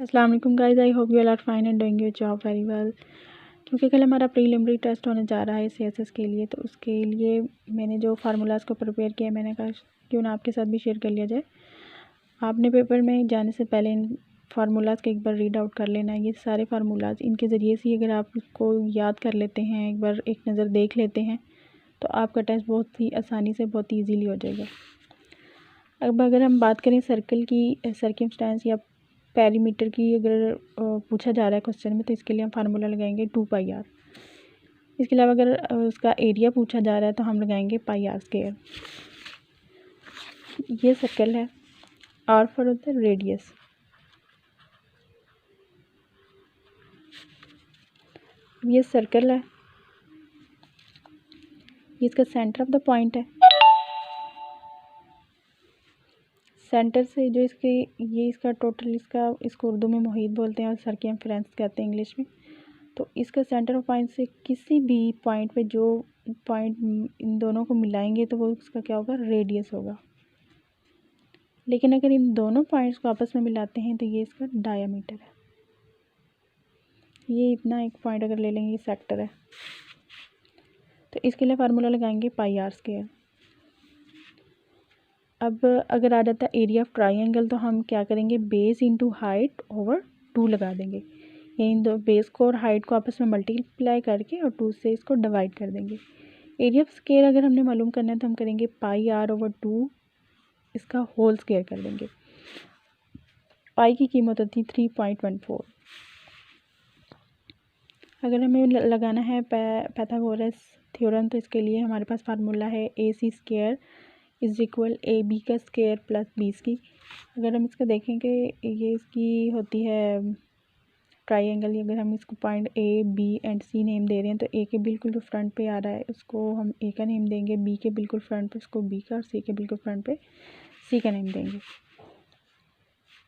अस्सलाम वालेकुम guys, I hope you all are fine and doing your job very well. क्योंकि कल हमारा प्रीलिमिनरी टेस्ट होने जा रहा है सीएसएस के लिए, तो उसके लिए मैंने जो फार्मूलाज़ को प्रिपेयर किया, मैंने कहा क्यों ना आपके साथ भी शेयर कर लिया जाए। आपने पेपर में जाने से पहले इन फार्मूलाज़ को एक बार रीड आउट कर लेना है। ये सारे फार्मूलाज़ इनके ज़रिए से अगर आप इसको याद कर लेते हैं, एक बार एक नज़र देख लेते हैं, तो आपका टेस्ट बहुत ही आसानी से बहुत ईजीली हो जाएगा। अब अगर हम बात करें सर्कल की सर्कमस्टेंस या पेरीमीटर की, अगर पूछा जा रहा है क्वेश्चन में, तो इसके लिए हम फार्मूला लगाएंगे 2πr। इसके अलावा अगर उसका एरिया पूछा जा रहा है तो हम लगाएंगे πr²। ये सर्कल है, r फॉर द रेडियस। ये सर्कल है, ये इसका सेंटर ऑफ द पॉइंट है। सेंटर से जो ये इसका टोटल, इसको उर्दू में मुहीत बोलते हैं और सर्कमफ्रेंस कहते हैं इंग्लिश में। तो इसका सेंटर ऑफ पॉइंट से किसी भी पॉइंट पे जो पॉइंट इन दोनों को मिलाएंगे तो वो उसका क्या होगा, रेडियस होगा। लेकिन अगर इन दोनों पॉइंट्स को आपस में मिलाते हैं तो ये इसका डायामीटर है। ये इतना एक पॉइंट अगर ले लेंगे, ये सेक्टर है, तो इसके लिए फार्मूला लगाएंगे πr²। अब अगर आ जाता है एरिया ऑफ ट्राइंगल, तो हम क्या करेंगे, बेस इंटू हाइट ओवर 2 लगा देंगे। इन दो बेस को और हाइट को आपस में मल्टीप्लाई करके और 2 से इसको डिवाइड कर देंगे। एरिया ऑफ स्क्वायर अगर हमने मालूम करना है तो हम करेंगे πr/2, इसका होल स्क्वायर कर देंगे। पाई की कीमत होती है 3.14। अगर हमें लगाना है पाइथागोरस थ्योरम, तो इसके लिए हमारे पास फार्मूला है AC² इज इक्वल AB का स्क्वायर प्लस B की। अगर हम इसका देखेंगे, ये इसकी होती है ट्राइंगल। अगर हम इसको point A, B and C name दे रहे हैं, तो A के बिल्कुल जो फ्रंट पे आ रहा है उसको हम A का नेम देंगे, B के बिल्कुल फ्रंट पे उसको B का, और C के बिल्कुल फ्रंट पे C का नेम देंगे।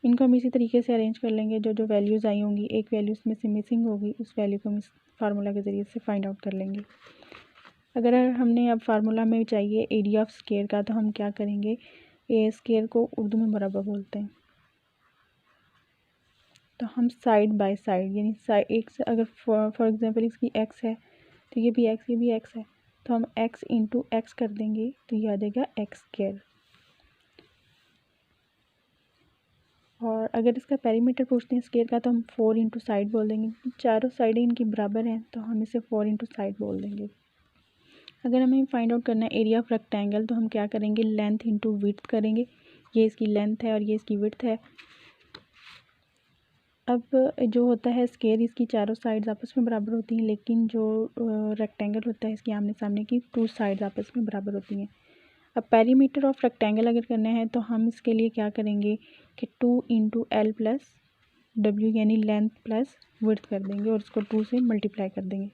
इनको हम इसी तरीके से अरेंज कर लेंगे। जो जो वैल्यूज़ आई होंगी, एक वैल्यू इसमें से मिसिंग होगी, उस वैल्यू को हम इस फार्मूला के ज़रिए से फाइंड आउट कर लेंगे। अगर हमने अब फार्मूला में चाहिए एरिया ऑफ स्क्वायर का, तो हम क्या करेंगे, ए स्क्वायर को उर्दू में मरबा बोलते हैं। तो हम साइड बाय साइड, यानी एक से अगर फॉर एग्जांपल इसकी x है तो ये भी x, ये भी x है, तो हम x इंटू एक्स कर देंगे, तो ये आ जाएगा x²। और अगर इसका पेरीमीटर पूछते हैं स्क्वायर का, तो हम 4 इंटू साइड बोल देंगे। चारों साइडें इनकी बराबर हैं, तो हम इसे 4 इंटू साइड बोल देंगे। अगर हमें फाइंड आउट करना है एरिया ऑफ रेक्टेंगल, तो हम क्या करेंगे, लेंथ इंटू विड्थ करेंगे। ये इसकी लेंथ है और ये इसकी विड्थ है। अब जो होता है स्क्वायर, इसकी चारों साइड्स आपस में बराबर होती हैं, लेकिन जो रेक्टेंगल होता है इसकी आमने सामने की 2 साइड्स आपस में बराबर होती हैं। अब पेरीमीटर ऑफ रेक्टेंगल अगर करना है, तो हम इसके लिए क्या करेंगे कि 2 इंटू L प्लस W, यानी लेंथ प्लस विड्थ कर देंगे और इसको 2 से मल्टीप्लाई कर देंगे।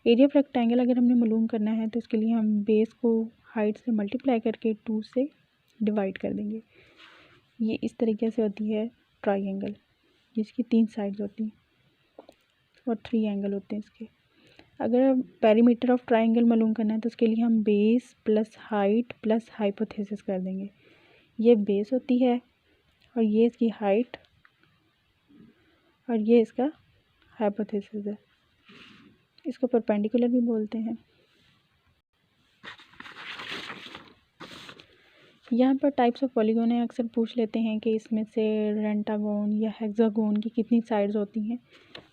एरिया ऑफ रेक्टेंगल अगर हमने मालूम करना है, तो इसके लिए हम बेस को हाइट से मल्टीप्लाई करके 2 से डिवाइड कर देंगे। ये इस तरीके से होती है ट्राइंगल, जिसकी 3 साइड्स होती हैं और 3 एंगल होते हैं इसके। अगर पेरीमीटर ऑफ ट्राइंगल मालूम करना है, तो उसके लिए हम base plus height plus hypothesis कर देंगे। ये बेस होती है और ये इसकी हाइट और ये इसका हाइपोथेसिस है। इसको परपेंडिकुलर भी बोलते हैं। यहाँ पर टाइप्स ऑफ पॉलीगॉन है, अक्सर पूछ लेते हैं कि इसमें से रेंटागोन या हेक्सागोन की कितनी साइड्स होती हैं।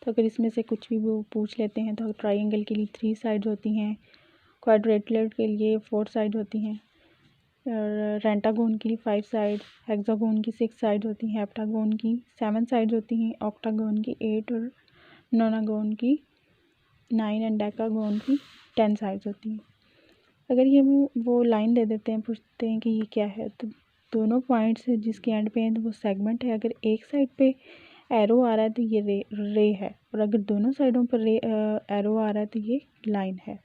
तो अगर इसमें से कुछ भी वो पूछ लेते हैं, तो ट्राइंगल के लिए 3 साइड्स होती हैं, क्वाड्रिलेटरल के लिए 4 साइड होती हैं, और रेंटागोन की 5 साइड, हेक्सागोन की 6 साइड होती हैं, हेप्टागोन की 7 साइड्स होती हैं, ऑक्टागोन की 8 और नोनागोन की 9 एंड डेकागोन की 10 साइड्स होती हैं। अगर ये वो लाइन दे देते हैं, पूछते हैं कि ये क्या है, तो दोनों पॉइंट्स जिसके एंड पे हैं तो वो सेगमेंट है। अगर एक साइड पे एरो आ रहा है तो ये रे है, और अगर दोनों साइडों पर एरो आ रहा है तो ये लाइन है।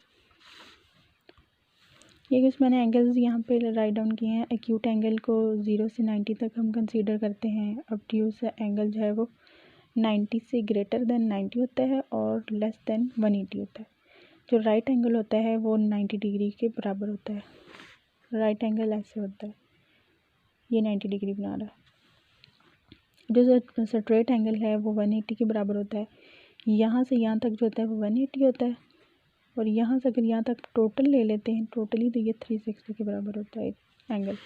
ये कुछ मैंने एंगल्स यहाँ पे राइट डाउन किए हैं। एक्यूट एंगल को 0 से 90 तक हम कंसीडर करते हैं। ऑब्ट्यूज एंगल जो है वो 90 से ग्रेटर देन 90 होता है और लेस देन 180 होता है। जो राइट एंगल होता है वो 90 डिग्री के बराबर होता है। राइट एंगल ऐसे होता है, ये 90 डिग्री बना रहा है। जो स्ट्रेट एंगल है वो 180 के बराबर होता है। यहाँ से यहाँ तक जो होता है वो 180 होता है, और यहाँ से अगर यहाँ तक टोटल ले लेते हैं टोटली, तो ये 360 के बराबर होता है एंगल।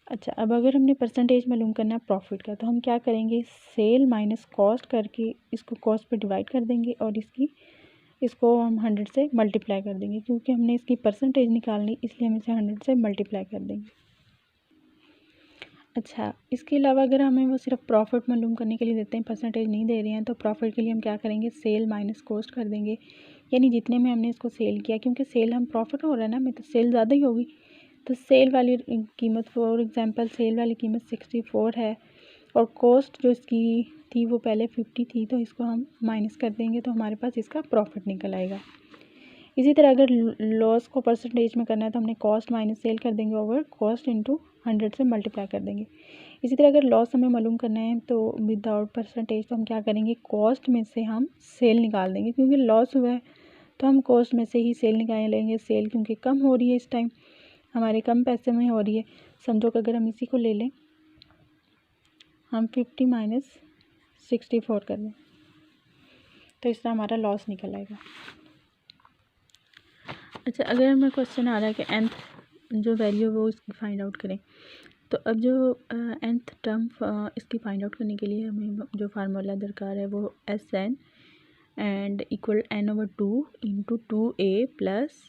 अच्छा, अब अगर हमने परसेंटेज मालूम करना है प्रॉफिट का, तो हम क्या करेंगे, सेल माइनस कॉस्ट करके इसको कॉस्ट पे डिवाइड कर देंगे और इसको हम 100 से मल्टीप्लाई कर देंगे, क्योंकि हमने इसकी परसेंटेज निकालनी इसलिए हम इसे 100 से मल्टीप्लाई कर देंगे। अच्छा, इसके अलावा अगर हमें वो सिर्फ प्रॉफिट मालूम करने के लिए देते हैं, परसेंटेज नहीं दे रहे हैं, तो प्रॉफिट के लिए हम क्या करेंगे, सेल माइनस कॉस्ट कर देंगे, यानी जितने में हमने इसको सेल किया, क्योंकि सेल हम प्रॉफिट हो रहा है ना, में तो सेल ज़्यादा ही होगी, तो सेल वाली कीमत, फॉर एग्जांपल सेल वाली कीमत 64 है और कॉस्ट जो इसकी थी वो पहले 50 थी, तो इसको हम माइनस कर देंगे तो हमारे पास इसका प्रॉफिट निकल आएगा। इसी तरह अगर लॉस को परसेंटेज में करना है तो हमने कॉस्ट माइनस सेल कर देंगे ओवर कॉस्ट इंटू 100 से मल्टीप्लाई कर देंगे। इसी तरह अगर लॉस हमें मालूम करना है तो विदाउट परसेंटेज तो हम क्या करेंगे, कॉस्ट में से हम सेल निकाल देंगे, क्योंकि लॉस हुआ है तो हम कॉस्ट में से ही सेल निकाल लेंगे। सेल क्योंकि कम हो रही है इस टाइम, हमारे कम पैसे में हो रही है। समझो कि अगर हम इसी को ले लें, हम 50 माइनस 64 कर दें, तो इस तरह हमारा लॉस निकल आएगा। अच्छा, अगर हमें क्वेश्चन आ रहा है कि nth जो वैल्यू वो इसकी फाइंड आउट करें, तो अब जो nth टर्म इसकी फाइंड आउट करने के लिए हमें जो फार्मूला दरकार है वो SN and equal n/2 into 2a plus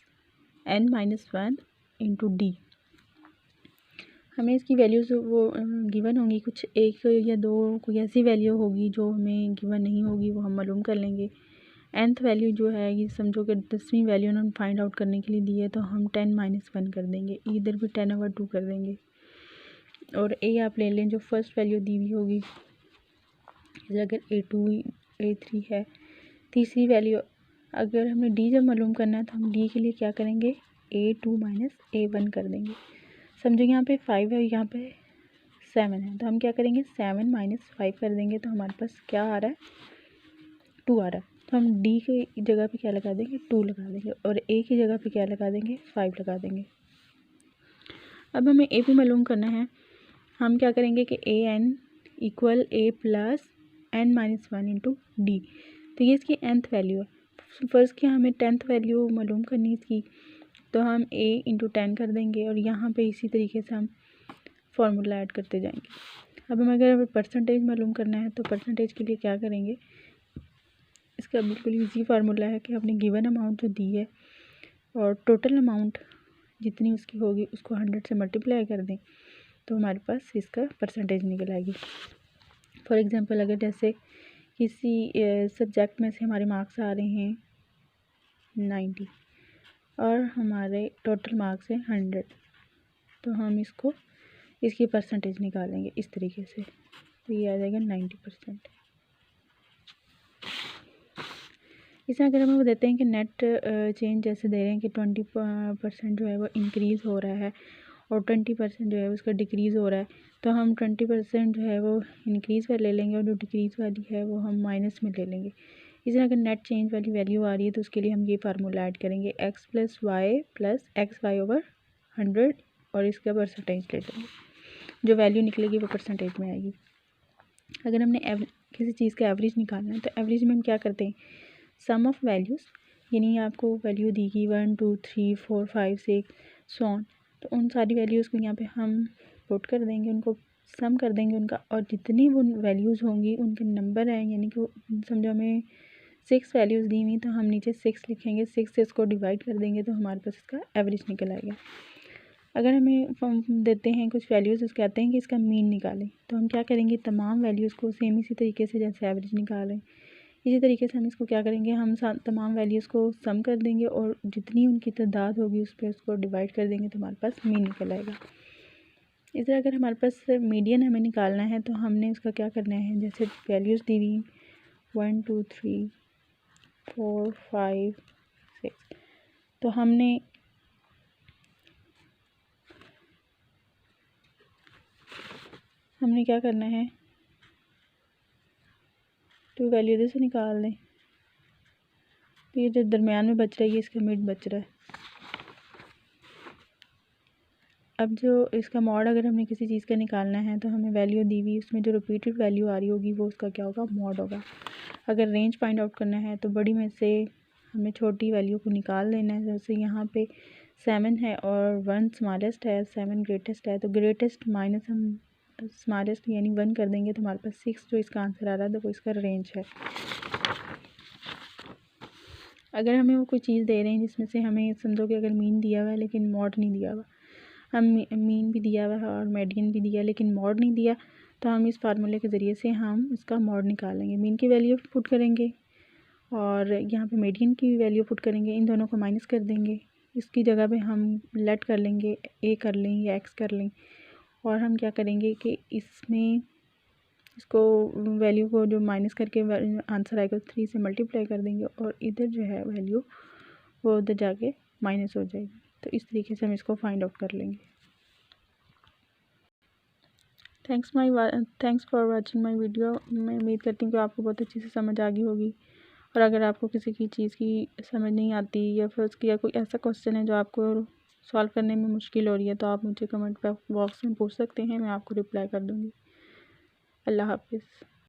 n-1 into d। हमें इसकी वैल्यूज़ वो गिवन होंगी, कुछ एक या दो कोई ऐसी वैल्यू होगी जो हमें गिवन नहीं होगी, वो हम मालूम कर लेंगे। nth वैल्यू जो है ये समझो कि 10वीं वैल्यू उन्होंने फाइंड आउट करने के लिए दी है, तो हम 10-1 कर देंगे, इधर भी 10/2 कर देंगे। और a आप ले लें जो फर्स्ट वैल्यू दी हुई होगी, अगर a2 a3 है। तीसरी वैल्यू अगर हमें d जब मालूम करना है तो हम d के लिए क्या करेंगे, a2 माइनस a1 कर देंगे। समझो यहाँ पे 5 है, यहाँ पे 7 है, तो हम क्या करेंगे 7 माइनस 5 कर देंगे, तो हमारे पास क्या आ रहा है, 2 आ रहा है। तो हम d की जगह पे क्या लगा देंगे, 2 लगा देंगे, और a की जगह पे क्या लगा देंगे, 5 लगा देंगे। अब हमें a भी मालूम करना है, हम क्या करेंगे कि an equal a plus n-1 into D, तो ये इसकी nth वैल्यू है। फर्स्ट की हमें 10th वैल्यू मालूम करनी इसकी, तो हम a इंटू 10 कर देंगे और यहाँ पे इसी तरीके से हम फार्मूला ऐड करते जाएंगे। अब हमें अगर परसेंटेज मालूम करना है तो परसेंटेज के लिए क्या करेंगे, इसका बिल्कुल इजी फार्मूला है कि आपने गिवन अमाउंट जो दी है और टोटल अमाउंट जितनी उसकी होगी उसको 100 से मल्टीप्लाई कर दें, तो हमारे पास इसका परसेंटेज निकल आएगी। फॉर एग्जांपल अगर जैसे किसी सब्जेक्ट में से हमारे मार्क्स आ रहे हैं 90 और हमारे टोटल मार्क्स हैं 100, तो हम इसकी परसेंटेज निकालेंगे इस तरीके से, तो ये आ जाएगा 90%। इसमें अगर हमें वो देते हैं कि नेट चेंज जैसे दे रहे हैं कि 20% जो है वो इंक्रीज़ हो रहा है और 20% जो है उसका डिक्रीज़ हो रहा है, तो हम 20% जो है वो इंक्रीज़ पर ले लेंगे और जो डिक्रीज़ वाली है वो हम माइनस में ले लेंगे। इसी तरह अगर नेट चेंज वाली वैल्यू आ रही है तो उसके लिए हम ये फार्मूला ऐड करेंगे, x प्लस XY ओवर 100 और इसका परसेंटेज ले लेंगे, जो वैल्यू निकलेगी वो परसेंटेज में आएगी। अगर हमने किसी चीज़ का एवरेज निकालना है तो एवरेज में हम क्या करते हैं, सम ऑफ वैल्यूज़, यानी आपको वैल्यू दी गई 1 2 3 4 5 6 सो ऑन, तो उन सारी वैल्यूज़ को यहाँ पे हम पुट कर देंगे, उनको सम कर देंगे उनका, और जितनी वो वैल्यूज़ होंगी उनके नंबर हैं, यानी कि समझो हमें 6 वैल्यूज़ दी हुई तो हम नीचे 6 लिखेंगे, 6 से इसको डिवाइड कर देंगे तो हमारे पास इसका एवरेज निकल आएगा। अगर हमें फॉर्म देते हैं कुछ वैल्यूज़, उसके कहते हैं कि इसका मीन निकालें, तो हम क्या करेंगे, तमाम वैल्यूज़ को सेम इसी तरीके से जैसे एवरेज निकालें, इसी तरीके से हम इसको क्या करेंगे, हम तमाम वैल्यूज़ को सम कर देंगे और जितनी उनकी तादाद होगी उस पर उसको डिवाइड कर देंगे तो हमारे पास मीन निकल आएगा। इस तरह अगर हमारे पास मीडियन हमें निकालना है तो हमने उसका क्या करना है, जैसे वैल्यूज़ दी हुई 1 2 3 4 5 6, तो हमने क्या करना है, तो वैल्यू इधर से निकाल दें, तो ये जो दरमियान में बच रहा है ये इसका मिड बच रहा है। अब जो इसका मॉड अगर हमें किसी चीज़ का निकालना है तो हमें वैल्यू दी हुई उसमें जो रिपीटेड वैल्यू आ रही होगी वो उसका क्या होगा, मॉड होगा। अगर रेंज फाइंड आउट करना है तो बड़ी में से हमें छोटी वैल्यू को निकाल देना है। जैसे यहाँ पे 7 है और 1 स्मॉलेस्ट है, 7 ग्रेटेस्ट है, तो ग्रेटेस्ट माइनस हम स्मॉलेस्ट यानी 1 कर देंगे तो हमारे पास 6 जो इसका आंसर आ रहा है तो वो इसका रेंज है। अगर हमें वो कोई चीज़ दे रहे हैं जिसमें से हमें समझो कि अगर मीन दिया हुआ है लेकिन मॉड नहीं दिया हुआ, हम मीन भी दिया हुआ है और मीडियन भी दिया लेकिन मॉड नहीं दिया, तो हम इस फार्मूले के ज़रिए से हम इसका मॉड निकालेंगे। मीन की वैल्यू पुट करेंगे और यहाँ पे मीडियन की वैल्यू पुट करेंगे, इन दोनों को माइनस कर देंगे। इसकी जगह पे हम लेट कर लेंगे, ए कर लें या एक्स कर लें, और हम क्या करेंगे कि इसमें इसको वैल्यू को जो माइनस करके आंसर आएगा 3 से मल्टीप्लाई कर देंगे और इधर जो है वैल्यू वो उधर जाके माइनस हो जाएगी। तो इस तरीके से हम इसको फाइंड आउट कर लेंगे। Thanks for watching my video. मैं उम्मीद करती हूँ कि आपको बहुत अच्छी से समझ आ गई होगी। और अगर आपको किसी की चीज़ की समझ नहीं आती या फिर उसकी या कोई ऐसा क्वेश्चन है जो आपको सॉल्व करने में मुश्किल हो रही है तो आप मुझे कमेंट बॉक्स में पूछ सकते हैं, मैं आपको रिप्लाई कर दूँगी। अल्लाह हाफिज़।